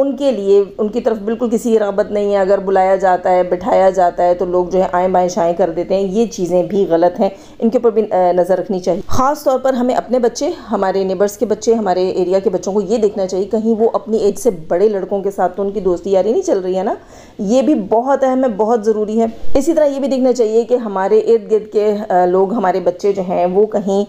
ان کے لیے ان کی طرف بالکل کسی رغبت نہیں ہے. اگر بلایا جاتا ہے, بٹھایا جاتا ہے تو لوگ جو ہے آئیں بائیں شائیں کر دیتے ہیں. یہ چیزیں بھی غلط ہیں, ان کے اوپر بھی نظر رکھنی چاہیے. خاص طور پر ہمیں اپنے بچے, ہمارے نیبرز کے بچے, ہمارے ایریا کے بچوں کو یہ دیکھنا چاہیے کہیں وہ اپنی ایج سے بڑے لڑکوں کے ساتھ تو ان کی دوستی یاری نہیں چل رہی ہے نا. یہ بھی بہت اہم ہے, بہت ضروری ہے. اسی طرح یہ بھی دیکھنا چاہیے کہ ہمارے ارد گرد کے لوگ, ہمارے بچے جو ہیں وہ کہیں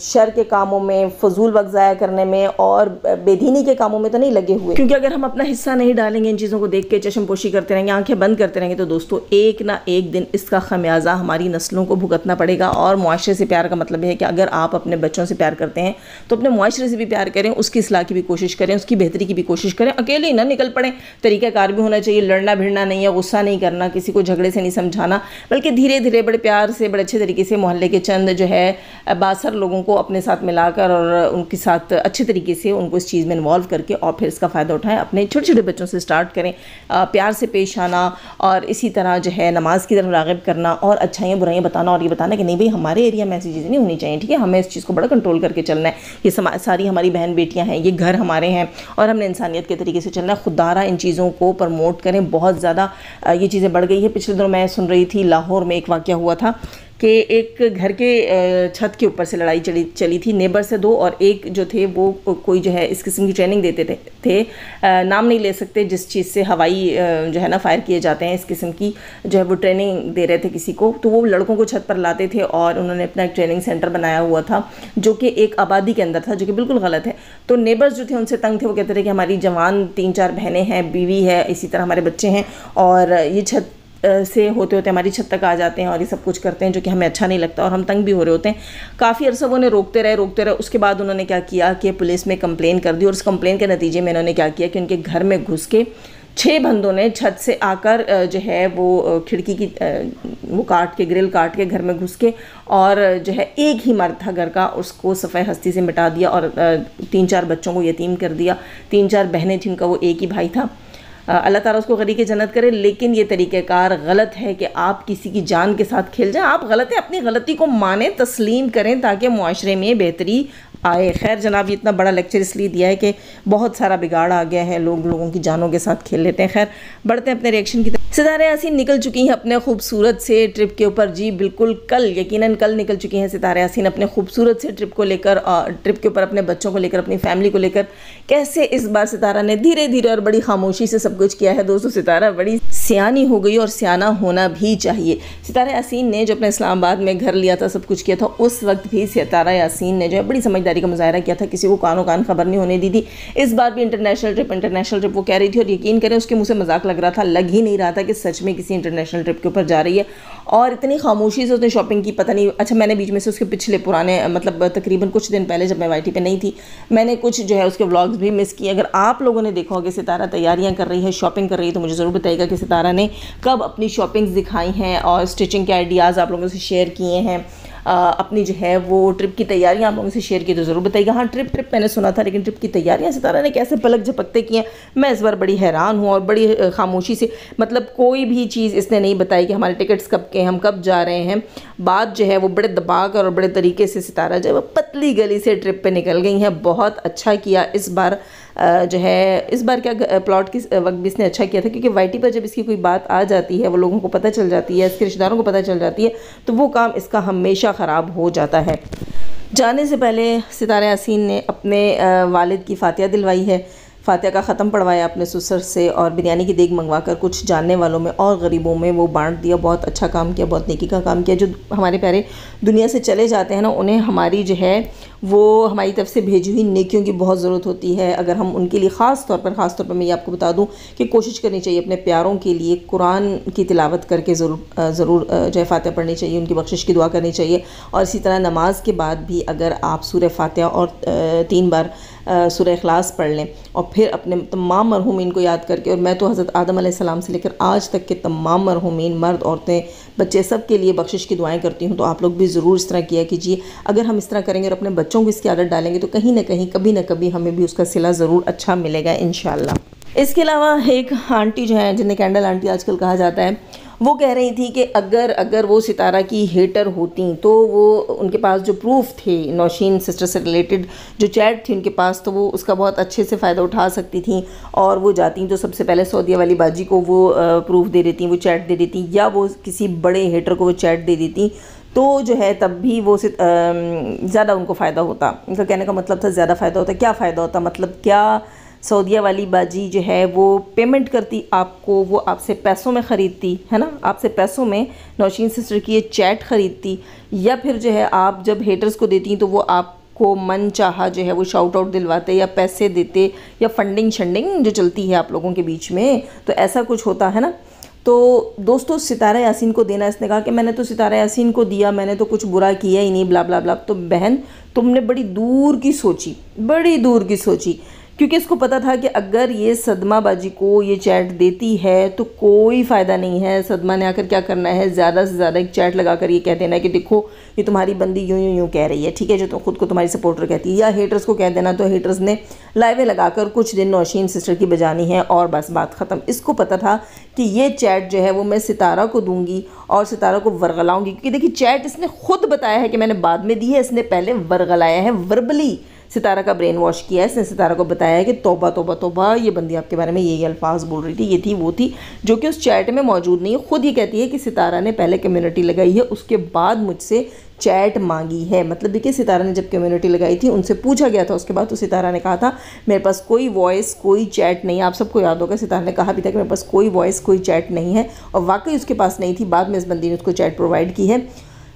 شر کے کاموں میں, فضول وقت ضائع کرنے میں اور بے دینی کے کاموں میں تو نہیں لگے ہوئے. کیونکہ اگر ہم اپنا حصہ نہیں ڈالیں گے, ان چیزوں کو دیکھ کے چشم پوشی کرتے رہیں گے, آنکھیں بند کرتے رہیں گے, تو دوستو ایک نہ ایک دن اس کا خمیازہ ہماری نسلوں کو بھگتنا پڑے گا. اور معاشرے سے پیار کا مطلب ہے کہ اگر آپ اپنے بچوں سے پیار کرتے ہیں تو اپنے معاشرے سے بھی پیار کریں, اس کی اصلاح کی بھی کوشش کریں, اس کی بہتری کی بھی کوشش کریں. اکیلے نہ نکل پڑیں. طریقہ کار بھی ہونا چاہیے, لڑنا بھڑنا نہیں ہے, غصہ نہیں کرنا, کسی کو جھگڑے سے نہیں سمجھانا, بلکہ دھیرے دھیرے بڑے پیار سے, بڑے اچھے طریقے سے محلے کے چند جو ہے باثر لوگوں کو اپنے ساتھ ملا کر اور ان کے ساتھ اچھے طریقے سے ان کو اس چیز میں انوالو کر کے اور پھر اس کا فائدہ اٹھائیں. اپنے چھوٹے چھوٹے بچوں سے سٹارٹ کریں, پیار سے پیش آنا, اور اسی طرح جو ہے نماز کی طرف راغب کرنا, اور اچھائیاں برائیاں بتانا, اور یہ بتانا کہ نہیں بھئی ہمارے ایریا میں ایسی چیزیں نہیں ہونی چاہیے, ٹھیک ہے, ہمیں اس چیز کو بڑا کنٹرول کر کے چلنا ہے. یہ ساری ہماری بہن بیٹیاں ہیں, یہ گھر ہمارے ہیں, اور ہم نے انسانیت کے طریقے سے چلنا ہے. خوددارہ ان چیزوں کو پروموٹ کریں. بہت زیادہ یہ چیزیں بڑھ گئی ہے. پچھلے دنوں میں سن رہی تھی لاہور میں ایک واقعہ ہوا تھا کہ ایک گھر کے چھت کے اوپر سے لڑائی چلی تھی. نیبر سے دو, اور ایک جو تھے وہ کوئی جو ہے اس قسم کی ٹریننگ دیتے تھے, نام نہیں لے سکتے, جس چیز سے ہوائی جو ہے نا فائر کیے جاتے ہیں, اس قسم کی جو ہے وہ ٹریننگ دے رہے تھے کسی کو. تو وہ لڑکوں کو چھت پر لاتے تھے, اور انہوں نے اپنا ایک ٹریننگ سینٹر بنایا ہوا تھا جو کہ ایک آبادی کے اندر تھا, جو کہ بالکل غلط ہے. تو نیبرز جو تھے ان سے تنگ تھے. وہ کہتے تھے کہ ہماری جوان 3-4 بہنیں ہیں, بیوی ہے, اسی طرح ہمارے بچے ہیں, اور یہ چھت سے ہوتے ہوتے ہماری چھت تک آ جاتے ہیں اور یہ سب کچھ کرتے ہیں جو کہ ہمیں اچھا نہیں لگتا, اور ہم تنگ بھی ہو رہے ہوتے ہیں. کافی عرصہ وہ انہیں روکتے رہے. اس کے بعد انہوں نے کیا کیا کہ پولیس میں کمپلین کر دی, اور اس کمپلین کے نتیجے میں انہوں نے کیا کیا کہ ان کے گھر میں گھس کے 6 بندوں نے چھت سے آ کر جو ہے وہ کھڑکی کی وہ کاٹ کے, گرل کاٹ کے گھر میں گھس کے, اور جو ہے ایک ہی مرد تھا گھر کا, اس کو صفحہ ہستی سے مٹا دیا, اور 3-4 بچوں کو یتیم کر دیا. 3-4 بہنیں تھیں, ان کا وہ ایک ہی بھائی تھا. اللہ تعالیٰ اس کو غریق جنت کرے. لیکن یہ طریقہ کار غلط ہے کہ آپ کسی کی جان کے ساتھ کھیل جائیں. آپ غلط ہیں, اپنی غلطی کو مانیں, تسلیم کریں, تاکہ معاشرے میں بہتری آئے. خیر جناب, یہ اتنا بڑا لیکچر اس لیے دیا ہے کہ بہت سارا بگاڑ آ گیا ہے, لوگوں کی جانوں کے ساتھ کھیل لیتے ہیں. خیر بڑھتے ہیں اپنے ریئیکشن کی طرف. ستارہ یاسین نکل چکی ہیں اپنے خوبصورت سے ٹرپ کے اوپر. جی بالکل, یقیناً کل نکل چکی ہیں ستارہ یاسین اپنے خوبصورت سے ٹرپ کو لے کر, ٹرپ کے اوپر اپنے بچوں کو لے کر, اپنی فیملی کو لے کر. کیسے اس بار ستارہ نے دھیرے دھیرے اور بڑی خاموشی سے سب کچھ کیا ہے. دوستو ستارہ بڑی سیانی ہو گئی, اور سیانہ ہونا بھی چاہیے. ستارہ یاسین نے جو اپنے اسلام آباد میں گھر لیا تھا, سب کچھ کیا تھا, اس وقت بھی ستارہ یاسین نے جو ہے بڑی سمجھداری کا مظاہرہ کیا تھا, کسی کو کانوں کان خبر نہیں ہونے دی تھی. اس بار بھی انٹرنیشنل ٹرپ وہ کہہ رہی تھی, اور یقین کریں اس کے منہ سے مذاق لگ رہا تھا, لگ ہی نہیں رہا تھا کہ سچ میں کسی انٹرنیشنل ٹرپ کے اوپر جا رہی ہے. اور اتنی خاموشی سے اس نے شاپنگ کی, پتہ نہیں. اچھا, میں نے بیچ میں سے اس کے پچھلے پرانے مطلب تقریباً کچھ دن پہلے جب میں وائی ٹی پہ نہیں تھی, میں نے کچھ جو ہے اس کے ولاگز بھی مس کیے. اگر آپ لوگوں نے دیکھا ہوگا کہ ستارہ تیاریاں کر رہی ہے, شاپنگ کر رہی ہے, تو مجھے ضرور بتائیے گا کہ ستارہ نے کب اپنی شاپنگز دکھائی ہیں, اور اسٹچنگ کے آئیڈیاز آپ لوگوں سے شیئر کیے ہیں, اپنی جو ہے وہ ٹرپ کی تیاریاں آپ لوگوں سے شیئر کی, تو ضرور بتائیے گا. ہاں, ٹرپ میں نے سنا تھا, لیکن ٹرپ کی تیاریاں ستارہ نے کیسے پلک جھپکتے کی ہیں, میں اس بار بڑی حیران ہوں. اور بڑی خاموشی سے, مطلب کوئی بھی چیز اس نے نہیں بتائی کہ ہمارے ٹکٹس کب کے, ہم کب جا رہے ہیں. بات جو ہے وہ بڑے دبا کر اور بڑے طریقے سے ستارہ جو ہے وہ پتلی گلی سے ٹرپ پہ نکل گئی ہیں. بہت اچھا کیا اس بار. جو ہے اس بار کیا پلاٹ کی وقت بھی اس نے اچھا کیا تھا, کیونکہ وائی ٹی پر جب اس کی کوئی بات آ جاتی ہے, وہ لوگوں کو پتہ چل جاتی ہے, اس کے رشتہ داروں کو پتہ چل جاتی ہے, تو وہ کام اس کا ہمیشہ خراب ہو جاتا ہے. جانے سے پہلے ستارہ یاسین نے اپنے والد کی فاتحہ دلوائی ہے, فاتحہ کا ختم پڑھوایا اپنے سسر سے, اور بریانی کی دیگ منگوا کر کچھ جاننے والوں میں اور غریبوں میں وہ بانٹ دیا. بہت اچھا کام کیا, بہت نیکی کا کام کیا. جو ہمارے پیارے دنیا سے چلے جاتے ہیں نا, انہیں ہماری جو ہے وہ ہماری طرف سے بھیجی ہوئی نیکیوں کی بہت ضرورت ہوتی ہے. اگر ہم ان کے لیے خاص طور پر میں یہ آپ کو بتا دوں کہ کوشش کرنی چاہیے اپنے پیاروں کے لیے قرآن کی تلاوت کر کے ضرور جو ہے فاتحہ پڑھنی چاہیے, ان کی بخشش کی دعا کرنی چاہیے. اور اسی طرح نماز کے بعد بھی اگر آپ سورہ فاتحہ اور 3 بار سورہ اخلاص پڑھ لیں, اور پھر اپنے تمام مرحومین کو یاد کر کے, اور میں تو حضرت آدم علیہ السلام سے لے کر آج تک کے تمام مرحومین, مرد عورتیں بچے, سب کے لیے بخشش کی دعائیں کرتی ہوں. تو آپ لوگ بھی ضرور اس طرح کیا کیجیے. اگر ہم اس طرح کریں گے اور اپنے بچوں کو اس کی عادت ڈالیں گے, تو کہیں نہ کہیں کبھی نہ کبھی ہمیں بھی اس کا صلہ ضرور اچھا ملے گا انشاءاللہ. اس کے علاوہ ایک آنٹی جو ہیں, جنہیں کینڈل آنٹی آج کل کہا جاتا ہے, وہ کہہ رہی تھی کہ اگر وہ ستارہ کی ہیٹر ہوتی تو وہ ان کے پاس جو پروف تھے نوشین سسٹر سے ریلیٹڈ جو چیٹ تھی ان کے پاس، تو وہ اس کا بہت اچھے سے فائدہ اٹھا سکتی تھیں، اور وہ جاتی تو سب سے پہلے سعودیہ والی باجی کو وہ پروف دے دیتی، وہ چیٹ دے دیتی، یا وہ کسی بڑے ہیٹر کو وہ چیٹ دے دیتی، تو جو ہے تب بھی وہ زیادہ ان کو فائدہ ہوتا۔ ان کا کہنے کا مطلب تھا زیادہ فائدہ ہوتا۔ کیا فائدہ ہوتا؟ مطلب کیا سعودیہ والی باجی جو ہے وہ پیمنٹ کرتی آپ کو، وہ آپ سے پیسوں میں خریدتی ہے نا، آپ سے پیسوں میں نوشین سسٹر کی یہ چیٹ خریدتی، یا پھر جو ہے آپ جب ہیٹرز کو دیتی تو وہ آپ کو من چاہا جو ہے وہ شاؤٹ آؤٹ دلواتے یا پیسے دیتے یا فنڈنگ شنڈنگ جو چلتی ہے آپ لوگوں کے بیچ میں، تو ایسا کچھ ہوتا ہے نا۔ تو دوستو ستارہ یاسین کو دینا، اس نے کہا کہ میں نے تو ستارہ یاسین کو دیا، میں نے تو کچھ برا کیا ہی نہیں، بلا بلا بلا۔ تو بہن تم نے بڑی دور کی سوچی، کیونکہ اس کو پتا تھا کہ اگر یہ صدمہ باجی کو یہ چیٹ دیتی ہے تو کوئی فائدہ نہیں ہے۔ صدمہ نے آ کر کیا کرنا ہے، زیادہ سے زیادہ ایک چیٹ لگا کر یہ کہہ دینا ہے کہ دیکھو یہ تمہاری بندی یوں کہہ رہی ہے، ٹھیک ہے، جو خود کو تمہاری سپورٹر کہتی ہے، یا ہیٹرز کو کہہ دینا، تو ہیٹرز نے لائیویں لگا کر کچھ دن نوشین سسٹر کی بجانی ہے اور بس بات ختم۔ اس کو پتا تھا کہ یہ چیٹ جو ہے وہ میں ستارہ کو دوں گی اور ستارہ کو ورغلاؤں گی، کیونکہ دیکھیں چیٹ اس نے خود بتایا ہے کہ میں نے بعد میں دی ہے، اس نے پہلے ورغلایا ہے، وربلی ستارہ کا برین واش کیا ہے۔ اس نے ستارہ کو بتایا ہے کہ توبہ توبہ توبہ، یہ بندی آپ کے بارے میں یہ الفاظ بول رہی تھی، یہ تھی وہ تھی، جو کہ اس چیٹ میں موجود نہیں ہے۔ خود یہ کہتی ہے کہ ستارہ نے پہلے کمیونٹی لگائی ہے، اس کے بعد مجھ سے چیٹ مانگی ہے۔ مطلب دیکھیں ستارہ نے جب کمیونٹی لگائی تھی ان سے پوچھا گیا تھا، اس کے بعد تو ستارہ نے کہا تھا میرے پاس کوئی وائس کوئی چیٹ نہیں ہے۔ آپ سب کو یاد ہوگا ستارہ نے کہا بھی تھا کہ میرے پاس کوئی وائس کوئی چیٹ نہیں ہے، اور واقعی اس کے پاس نہیں تھی۔ بعد میں اس بندی نے اس کو چیٹ پرووائڈ کی ہے۔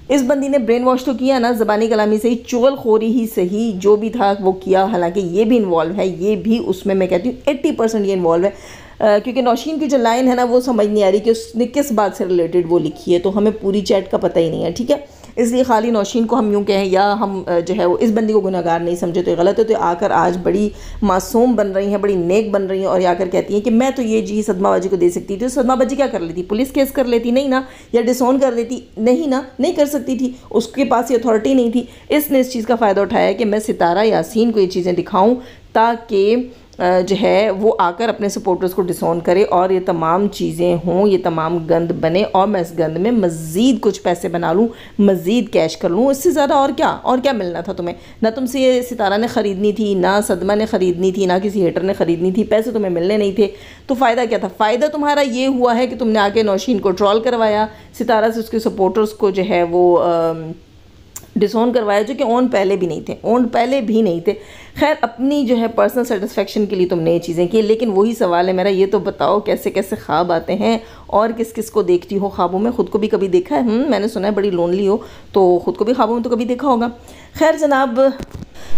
اس بندی نے برین واش تو کیا نا، زبانی کلامی سے ہی، چغل خوری ہی صحیح، جو بھی تھا وہ کیا، حالانکہ یہ بھی انوالو ہے، یہ بھی اس میں کہتی ہوں 80% یہ انوالو ہے، کیونکہ نوشین کی جو لائن ہے نا وہ سمجھ نہیں آ رہی کہ اس نے کس بات سے ریلیٹڈ وہ لکھی ہے، تو ہمیں پوری چیٹ کا پتہ ہی نہیں ہے، ٹھیک ہے۔ اس لیے خالی نوشین کو ہم یوں کہیں یا ہم جو ہے وہ اس بندی کو گناہگار نہیں سمجھے تو یہ غلط ہے۔ تو آ کر آج بڑی معصوم بن رہی ہیں، بڑی نیک بن رہی ہیں، اور آ کر کہتی ہیں کہ میں تو یہ جی صدمہ باجی کو دے سکتی تھی۔ تو صدمہ باجی کیا کر لیتی؟ پولیس کیس کر لیتی؟ نہیں نا، یا ڈسون کر دیتی؟ نہیں نا، نہیں کر سکتی تھی، اس کے پاس یہ اتھارٹی نہیں تھی۔ اس نے اس چیز کا فائدہ اٹھایا کہ میں ستارہ یاسین کو یہ چیزیں دکھاؤں تاکہ جو ہے وہ آ کر اپنے سپورٹرز کو ڈسون کرے اور یہ تمام چیزیں ہوں، یہ تمام گند بنے، اور میں اس گند میں مزید کچھ پیسے بنا لوں، مزید کیش کر لوں۔ اس سے زیادہ اور کیا ملنا تھا تمہیں؟ نہ تم سے یہ ستارہ نے خریدنی تھی، نہ صدمہ نے خریدنی تھی، نہ کسی ہیٹر نے خریدنی تھی، پیسے تمہیں ملنے نہیں تھے، تو فائدہ کیا تھا؟ فائدہ تمہارا یہ ہوا ہے کہ تم نے آ کے نوشین کو ٹرول کروایا، ستارہ سے اس کے سپورٹرز کو جو ہے وہ ڈسون کروایا، جو کہ اون پہلے بھی نہیں تھے۔ خیر اپنی جو ہے پرسنل سیٹسفیکشن کے لیے تم نے یہ چیزیں کی، لیکن وہی سوال ہے میرا، یہ تو بتاؤ کیسے کیسے خواب آتے ہیں اور کس کس کو دیکھتی ہو خوابوں میں؟ خود کو بھی کبھی دیکھا ہے؟ میں نے سنا ہے بڑی لونلی ہو، تو خود کو بھی خوابوں میں تو کبھی دیکھا ہوگا۔ خیر جناب،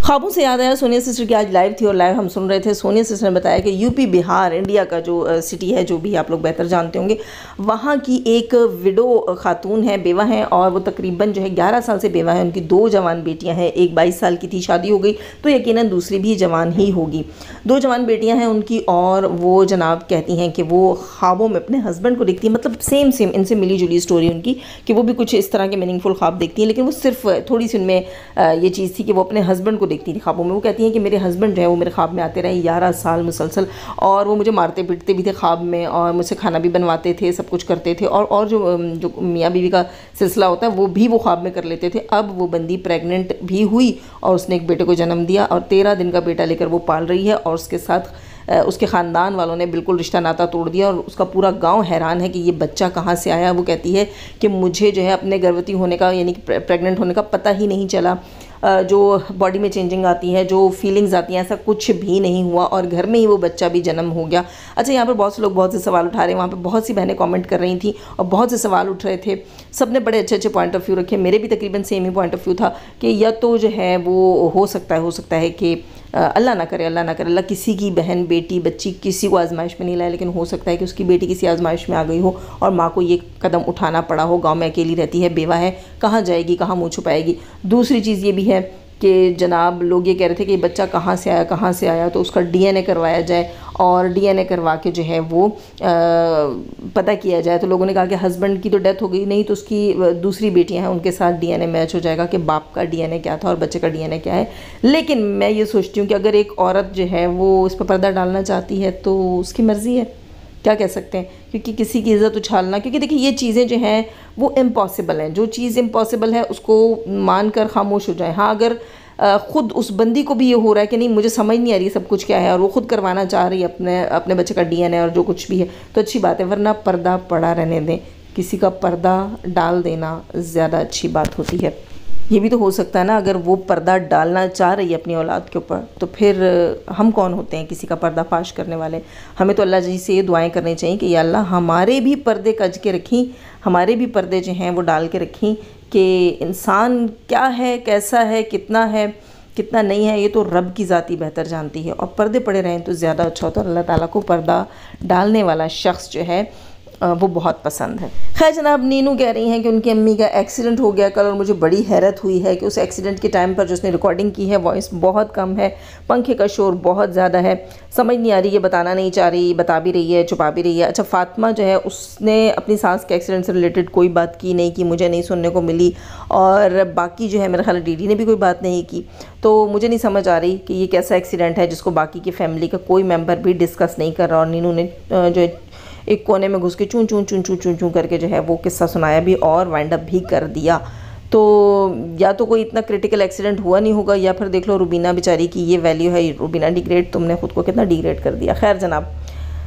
خوابوں سے یاد آیا سونیا سسٹر کی آج لائیو تھی اور لائیو ہم سن رہے تھے۔ سونیا سسٹر نے بتایا کہ یو پی بہار انڈیا کا جو سٹی ہے، جو بھی آپ لوگ بہتر جانتے ہوں گے، وہاں کی ایک وڈو خاتون ہے، بیوہ ہیں، اور وہ تقریباً جو ہے 11 سال سے بیوہ ہیں۔ ان کی 2 جوان بیٹیاں ہیں، ایک 22 سال کی تھی، شادی ہو گئی تو یقیناً دوسری بھی جوان ہی ہوگی۔ 2 جوان بیٹیاں ہیں ان کی، اور وہ جناب کہتی ہیں کہ وہ خوابوں میں اپنے ہسبینڈ کو دیکھتی ہیں، مطلب سیم ان سے ملی جلی سٹوری ان کی، کہ وہ بھی کچھ اس طرح کے میننگ فل خواب دیکھتی ہیں، لیکن وہ صرف تھوڑی سی ان میں یہ چیز تھی کہ وہ اپنے ہسبینڈ کو دیکھتی تھی خوابوں میں۔ وہ کہتی ہیں کہ میرے ہسبینڈ جو ہے وہ میرے خواب میں آتے رہے 11 سال مسلسل، اور وہ مجھے مارتے پیٹتے بھی تھے خواب میں، اور مجھ سے کھانا بھی بنواتے تھے، سب کچھ کرتے تھے، اور جو میاں بیوی کا سلسلہ ہوتا ہے وہ خواب میں کر لیتے تھے۔ اب وہ بندی پریگننٹ بھی ہوئی اور اس نے ایک بیٹے کو جنم دیا، اور 13 دن کا بیٹا لے کر وہ پال رہی ہے، اور اس کے ساتھ اس کے خاندان والوں نے بالکل رشتہ ناتا توڑ دیا، اور اس کا پورا گاؤں حیران ہے کہ یہ بچہ کہاں سے آیا۔ وہ کہتی ہے کہ مجھے جو ہے اپنے گربوتی ہونے کا، یعنی کہ پریگننٹ ہونے کا پتہ ہی نہیں چلا، جو باڈی میں چینجنگ آتی ہے، جو فیلنگز آتی ہیں، ایسا کچھ بھی نہیں ہوا، اور گھر میں ہی وہ بچہ بھی جنم ہو گیا۔ اچھا، یہاں پر بہت سے لوگ بہت سے سوال اٹھا رہے ہیں، وہاں پہ بہت سی بہنیں کامنٹ کر رہی تھیں اور بہت سے سوال اٹھ رہے تھے، سب نے بڑے اچھے پوائنٹ آف ویو رکھے۔ میرے بھی تقریباً سیم ہی پوائنٹ آف ویو تھا کہ یا تو جو ہے وہ ہو سکتا ہے کہ اللہ نہ کرے، اللہ کسی کی بہن بیٹی بچی کسی کو آزمائش میں نہیں لائے، لیکن ہو سکتا ہے کہ اس کی بیٹی کسی آزمائش میں آ گئی ہو اور ماں کو یہ قدم اٹھانا پڑا ہو۔ گاؤں میں اکیلی رہتی ہے، بیوہ ہے، کہاں جائے گی، کہاں منہ چھپائے گی۔ دوسری چیز یہ بھی ہے کہ جناب لوگ یہ کہہ رہے تھے کہ یہ بچہ کہاں سے آیا، تو اس کا ڈی این اے کروایا جائے، اور ڈی این اے کروا کے جو ہے وہ پتہ کیا جائے۔ تو لوگوں نے کہا کہ ہسبینڈ کی تو ڈیتھ ہو گئی، نہیں تو اس کی دوسری بیٹیاں ہیں، ان کے ساتھ ڈی این اے میچ ہو جائے گا کہ باپ کا ڈی این اے کیا تھا اور بچے کا ڈی این اے کیا ہے۔ لیکن میں یہ سوچتی ہوں کہ اگر ایک عورت جو ہے وہ اس پہ پردہ ڈالنا چاہتی ہے تو اس کی مرضی ہے، کیا کہہ سکتے ہیں، کیونکہ کسی کی عزت اچھالنا، کیونکہ دیکھیں یہ چیزیں جو ہیں وہ امپاسبل ہیں، جو چیز امپاسبل ہے اس کو مان کر خاموش ہو جائیں۔ ہاں اگر خود اس بندی کو بھی یہ ہو رہا ہے کہ نہیں مجھے سمجھ نہیں آ رہی سب کچھ کیا ہے، اور وہ خود کروانا چاہ رہی ہے اپنے بچے کا ڈی این اے اور جو کچھ بھی ہے، تو اچھی بات ہے، ورنہ پردہ پڑا رہنے دیں۔ کسی کا پردہ ڈال دینا زیادہ اچھی بات ہوتی ہے۔ یہ بھی تو ہو سکتا ہے نا، اگر وہ پردہ ڈالنا چاہ رہی ہے اپنی اولاد کے اوپر، تو پھر ہم کون ہوتے ہیں کسی کا پردہ فاش کرنے والے؟ ہمیں تو اللہ جی سے یہ دعائیں کرنی چاہیے کہ یا اللہ ہمارے بھی پردے کج کے رکھیں، ہمارے بھی پردے جو ہیں وہ ڈال کے رکھیں، کہ انسان کیا ہے، کیسا ہے، کتنا نہیں ہے، یہ تو رب کی ذاتی بہتر جانتی ہے، اور پردے پڑے رہیں تو زیادہ اچھا ہوتا ہے۔ اللہ تعالیٰ کو پردہ ڈالنے والا شخص جو ہے وہ بہت پسند ہے۔ خیر جناب، نینو کہہ رہی ہیں کہ ان کی امی کا ایکسیڈنٹ ہو گیا کل، اور مجھے بڑی حیرت ہوئی ہے کہ اس ایکسیڈنٹ کے ٹائم پر جو اس نے ریکارڈنگ کی ہے وائس بہت کم ہے، پنکھے کا شور بہت زیادہ ہے، سمجھ نہیں آ رہی، یہ بتانا نہیں چاہ رہی، بتا بھی رہی ہے، چھپا بھی رہی ہے۔ اچھا فاطمہ جو ہے اس نے اپنی ساس کے ایکسیڈنٹ سے ریلیٹڈ کوئی بات کی نہیں کی، مجھے نہیں سننے کو ملی، اور باقی جو ہے میرا خیال ڈی ڈی نے بھی کوئی بات نہیں کی، تو مجھے نہیں سمجھ آ رہی کہ یہ کیسا ایکسیڈنٹ ہے جس کو باقی کی فیملی کا کوئی ممبر بھی ڈسکس نہیں کر رہا، اور نینو نے جو ایک کونے میں گھس کے چون چون چون چون چون چون کر کے جو ہے وہ قصہ سنایا بھی اور وائنڈ اپ بھی کر دیا۔ تو یا تو کوئی اتنا کرٹیکل ایکسیڈنٹ ہوا نہیں ہوگا، یا پھر دیکھ لو روبینہ بیچاری کی یہ ویلیو ہے، روبینہ ڈیگریڈ، تم نے خود کو کتنا ڈیگریڈ کر دیا۔ خیر جناب،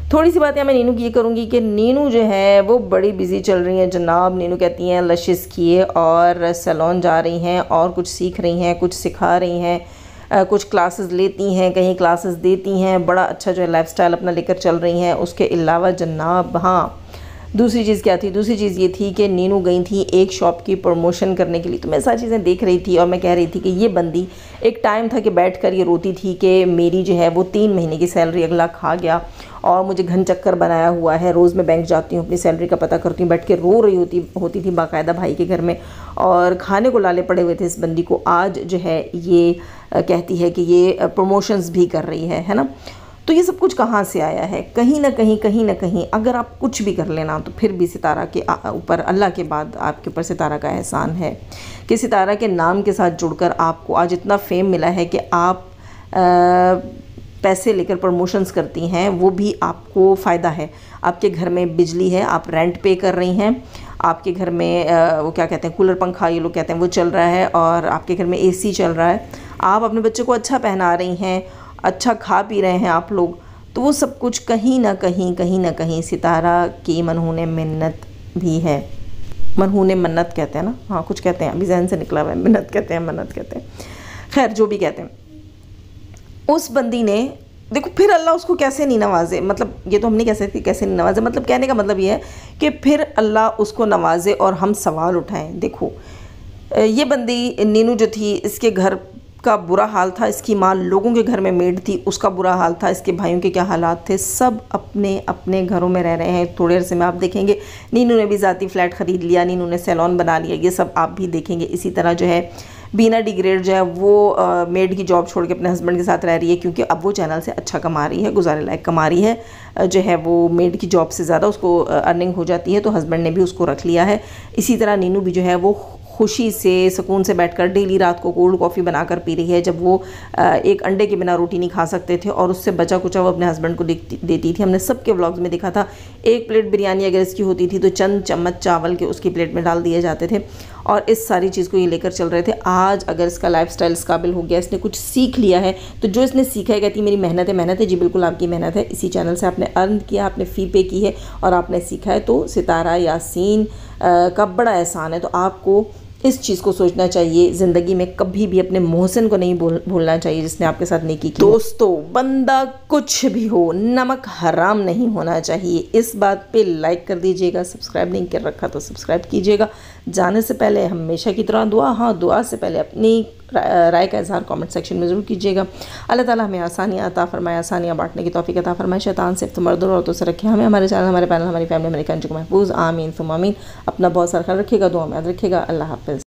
تھوڑی سی باتیں میں نینو کی یہ کروں گی کہ نینو جو ہے وہ بڑی بیزی چل رہی ہیں جناب۔ نینو کہتی ہیں لشز کیے اور سیلون جا رہی ہیں اور کچھ سیکھ رہی ہیں، کچھ سکھا رہی ہیں، کچھ کلاسز لیتی ہیں، کہیں کلاسز دیتی ہیں، بڑا اچھا جو ہے لائف سٹائل اپنا لے کر چل رہی ہیں۔ اس کے علاوہ جناب ہاں دوسری چیز کیا تھی؟ دوسری چیز یہ تھی کہ نینو گئی تھی ایک شاپ کی پروموشن کرنے کے لیے، تو میں ساری چیزیں دیکھ رہی تھی، اور میں کہہ رہی تھی کہ یہ بندی ایک ٹائم تھا کہ بیٹھ کر یہ روتی تھی کہ میری جو ہے وہ 3 مہینے کی سیلری اگلا کھا گیا، اور مجھے گھن چکر بنایا ہوا ہے، روز میں بینک جاتی ہوں، اپنی سیلری کا پتہ کرتی ہوں، بیٹھ کے رو رہی ہوتی تھی باقاعدہ بھائی کے گھر میں، اور کھانے کو لالے پڑے ہوئے تھے اس بندی کو۔ آج جو ہے یہ کہتی ہے کہ یہ پروموشنز بھی کر رہی ہے نا۔ تو یہ سب کچھ کہاں سے آیا ہے؟ کہیں نہ کہیں اگر آپ کچھ بھی کر لینا تو پھر بھی ستارہ کے اوپر، اللہ کے بعد آپ کے اوپر ستارہ کا احسان ہے کہ ستارہ کے نام کے ساتھ جڑ کر آپ کو آج اتنا فیم ملا ہے کہ آپ پیسے لے کر پروموشنز کرتی ہیں، وہ بھی آپ کو فائدہ ہے۔ آپ کے گھر میں بجلی ہے، آپ رینٹ پے کر رہی ہیں، آپ کے گھر میں وہ کیا کہتے ہیں کولر پنکھا یہ لوگ کہتے ہیں وہ چل رہا ہے، اور آپ کے گھر میں اے سی چل رہا ہے، آپ اپنے بچے کو اچھا پہنا رہی ہیں، اچھا کھا پی رہے ہیں آپ لوگ، تو وہ سب کچھ کہیں نہ کہیں ستارہ کی منہون منت بھی ہے۔ منہون منت کہتے ہیں نا، ہاں کچھ کہتے ہیں، ابھی ذہن سے نکلا ہوا ہے، منت کہتے ہیں، منت کہتے ہیں، خیر جو بھی کہتے ہیں۔ اس بندی نے دیکھو پھر اللہ اس کو کیسے نہیں نوازے، مطلب یہ تو ہم نہیں کہہ سکتے کیسے نہیں نوازے، مطلب کہنے کا مطلب یہ ہے کہ پھر اللہ اس کو نوازے اور ہم سوال اٹھائیں۔ دیکھو یہ بندی نینو جو تھی، اس کے گھر کا برا حال تھا، اس کی ماں لوگوں کے گھر میں میڈ تھی، اس کا برا حال تھا، اس کے بھائیوں کے کیا حالات تھے، سب اپنے اپنے گھروں میں رہ رہے ہیں۔ تھوڑے عرصے میں آپ دیکھیں گے نینو نے بھی ذاتی فلیٹ خرید لیا، نینو نے سیلون بنا لیا، یہ سب آپ بھی دیکھیں گے۔ اسی طرح جو ہے بینا ڈیگریڈ جو ہے وہ میڈ کی جاب چھوڑ کے اپنے ہسبینڈ کے ساتھ رہ رہی ہے، کیونکہ اب وہ چینل سے اچھا کما رہی ہے، گزارے لائق کما رہی ہے، جو ہے وہ میڈ کی جاب سے زیادہ اس کو ارننگ ہو جاتی ہے، تو ہسبینڈ نے بھی اس کو رکھ لیا ہے۔ اسی طرح نینو بھی جو ہے وہ خوشی سے سکون سے بیٹھ کر ڈیلی رات کو کولڈ کافی بنا کر پی رہی ہے، جب وہ ایک انڈے کے بنا روٹی نہیں کھا سکتے تھے، اور اس سے بچا کچا وہ اپنے ہسبینڈ کو دیتی تھی۔ ہم نے سب کے ولاگز میں دیکھا تھا، ایک پلیٹ بریانی اگر اس کی ہوتی تھی تو چند چمچ چاول کے اس کی پلیٹ میں ڈال دیے جاتے تھے، اور اس ساری چیز کو یہ لے کر چل رہے تھے۔ آج اگر اس کا لائف سٹائل اس قابل ہو گیا، اس نے کچھ سیکھ لیا ہے، تو جو اس نے سیکھا ہے کہتی میری محنت ہے، جی بالکل آپ کی محنت ہے، اسی چینل سے آپ نے ارن کیا، آپ نے فی پے کی ہے اور آپ نے سیکھا ہے، تو ستارہ یاسین کا بڑا احسان ہے۔ تو آپ کو اس چیز کو سوچنا چاہیے، زندگی میں کبھی بھی اپنے محسن کو نہیں بھولنا چاہیے جس نے آپ کے ساتھ نیکی کی۔ دوستو بندہ کچھ بھی ہو، نمک حرام نہیں ہونا چاہیے، اس بات پہ لائک کر دیجئے گا، سبسکرائب نہیں کر رکھا تو سبسکرائب کیجئے گا۔ جانے سے پہلے ہمیشہ کی طرح دعا سے پہلے اپنی رائے کا اظہار کامنٹ سیکشن میں ضرور کیجئے گا۔ اللہ تعالیٰ ہمیں آسانیاں عطا فرمائے، آسانیاں بانٹنے کی توفیق عطا فرمائے، شیطان سے مردوں اور عورتوں سے رکھے ہمیں، ہمارے چینل، ہمارے پینل، ہماری فیملی، ہمارے کنٹری کو محفوظ، آمین ثم آمین۔ اپنا بہت سارا خیال رکھیے گا، دعا میں یاد رکھیے گا۔ اللہ حافظ۔